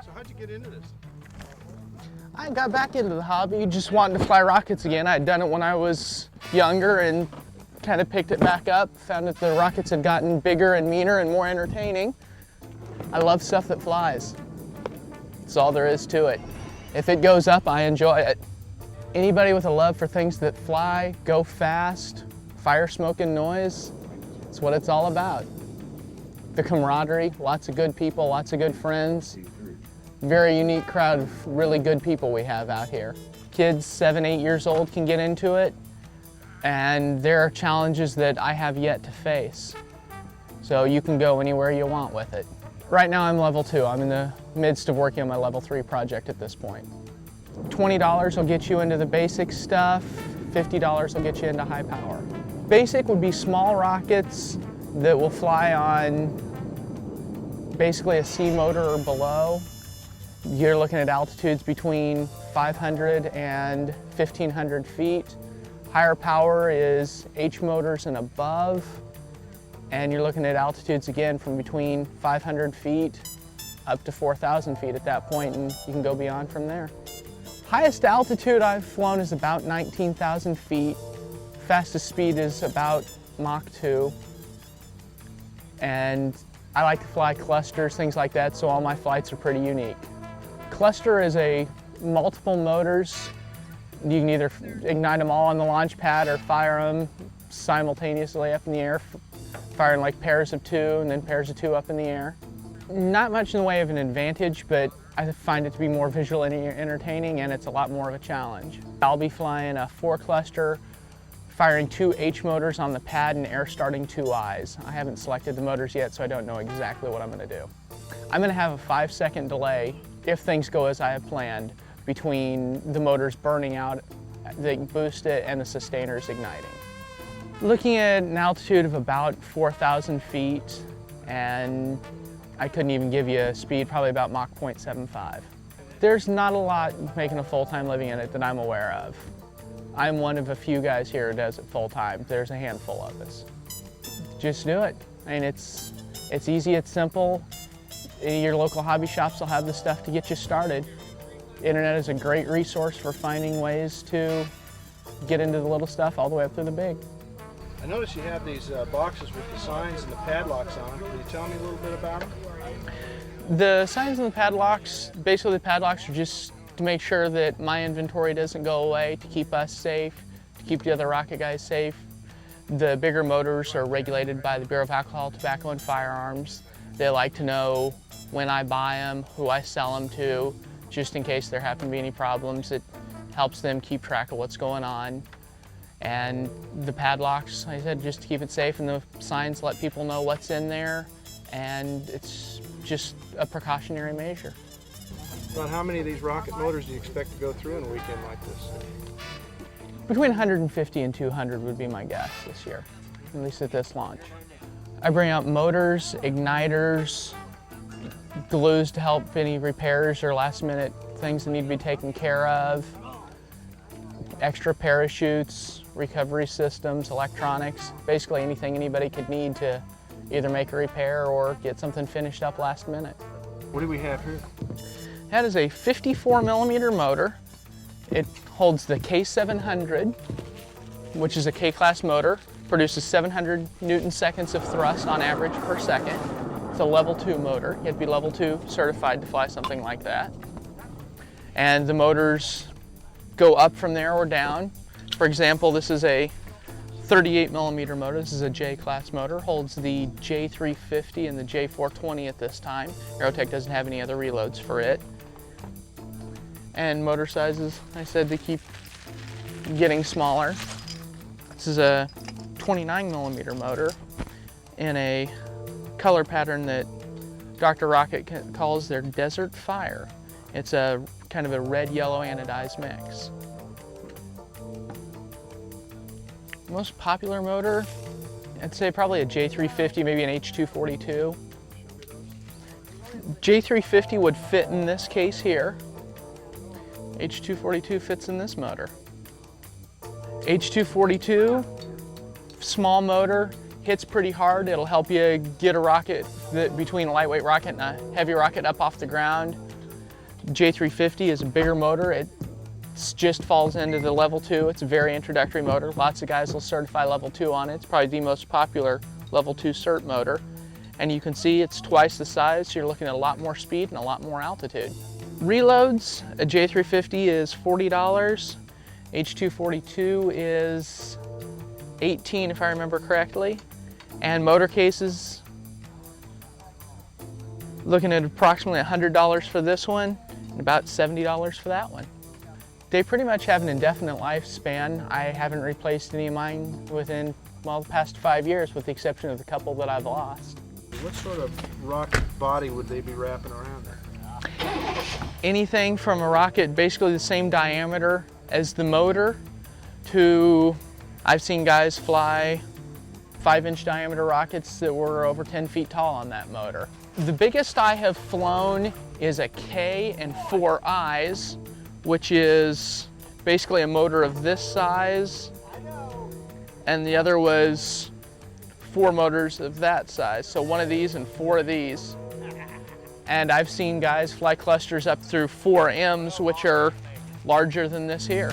So how'd you get into this? I got back into the hobby, just wanting to fly rockets again. I had done it when I was younger and kind of picked it back up, found that the rockets had gotten bigger and meaner and more entertaining. I love stuff that flies. That's all there is to it. If it goes up, I enjoy it. Anybody with a love for things that fly, go fast, fire, smoke, and noise, it's what it's all about. The camaraderie, lots of good people, lots of good friends. Very unique crowd of really good people we have out here. Kids 7, 8 years old can get into it, and there are challenges that I have yet to face. So you can go anywhere you want with it. Right now I'm level 2. I'm in the midst of working on my level 3 project at this point. $20 will get you into the basic stuff, $50 will get you into high power. Basic would be small rockets that will fly on basically a C motor or below. You're looking at altitudes between 500 and 1,500 feet. Higher power is H motors and above, and you're looking at altitudes again from between 500 feet up to 4,000 feet at that point, and you can go beyond from there. Highest altitude I've flown is about 19,000 feet. Fastest speed is about Mach 2. And I like to fly clusters, things like that, so all my flights are pretty unique. Cluster is a multiple motors. You can either ignite them all on the launch pad or fire them simultaneously up in the air, firing like pairs of 2 and then pairs of 2 up in the air. Not much in the way of an advantage, but I find it to be more visually entertaining, and it's a lot more of a challenge. I'll be flying a 4 cluster, firing 2 H motors on the pad and air starting 2 I's. I haven't selected the motors yet, so I don't know exactly what I'm going to do. I'm going to have a 5-second delay if things go as I have planned between the motors burning out, the boost it, and the sustainers igniting. Looking at an altitude of about 4,000 feet, and I couldn't even give you a speed, probably about Mach 0.75. There's not a lot making a full-time living in it that I'm aware of. I'm one of a few guys here who does it full-time. There's a handful of us. Just do it. I mean, it's easy, it's simple. Your local hobby shops will have the stuff to get you started. The internet is a great resource for finding ways to get into the little stuff all the way up to the big. I noticed you have these boxes with the signs and the padlocks on them. Can you tell me a little bit about them? The signs and the padlocks, basically the padlocks are just to make sure that my inventory doesn't go away, to keep us safe, to keep the other rocket guys safe. The bigger motors are regulated by the Bureau of Alcohol, Tobacco, and Firearms. They like to know when I buy them, who I sell them to, just in case there happen to be any problems. It helps them keep track of what's going on. And the padlocks, like I said, just to keep it safe, and the signs let people know what's in there, and it's just a precautionary measure. About how many of these rocket motors do you expect to go through in a weekend like this? Between 150 and 200 would be my guess this year, at least at this launch. I bring out motors, igniters, glues to help any repairs or last minute things that need to be taken care of, extra parachutes, recovery systems, electronics, basically anything anybody could need to either make a repair or get something finished up last minute. What do we have here? That is a 54mm motor. It holds the K700, which is a K-class motor, produces 700 Newton-seconds of thrust on average per second. It's a level 2 motor. You have to be level 2 certified to fly something like that. And the motors go up from there or down. For example, this is a 38mm motor. This is a J-class motor. Holds the J350 and the J420 at this time. Aerotech doesn't have any other reloads for it. And motor sizes, I said, they keep getting smaller. This is a 29mm motor in a color pattern that Dr. Rocket calls their Desert Fire. It's a kind of a red-yellow anodized mix. Most popular motor, I'd say probably a J350, maybe an H242. J350 would fit in this case here. H242 fits in this motor. H242, small motor, hits pretty hard. It'll help you get a rocket between a lightweight rocket and a heavy rocket up off the ground. J350 is a bigger motor. It just falls into the level 2. It's a very introductory motor. Lots of guys will certify level 2 on it. It's probably the most popular level 2 cert motor. And you can see it's twice the size, so you're looking at a lot more speed and a lot more altitude. Reloads, a J350 is $40. H242 is $18 if I remember correctly. And motor cases, looking at approximately $100 for this one and about $70 for that one. They pretty much have an indefinite lifespan. I haven't replaced any of mine within, well, the past 5 years, with the exception of the couple that I've lost. What sort of rocket body would they be wrapping around there? Anything from a rocket basically the same diameter as the motor to, I've seen guys fly 5-inch diameter rockets that were over 10 feet tall on that motor. The biggest I have flown is a K and 4 I's, which is basically a motor of this size, and the other was 4 motors of that size. So 1 of these and 4 of these. And I've seen guys fly clusters up through 4 M's, which are larger than this here.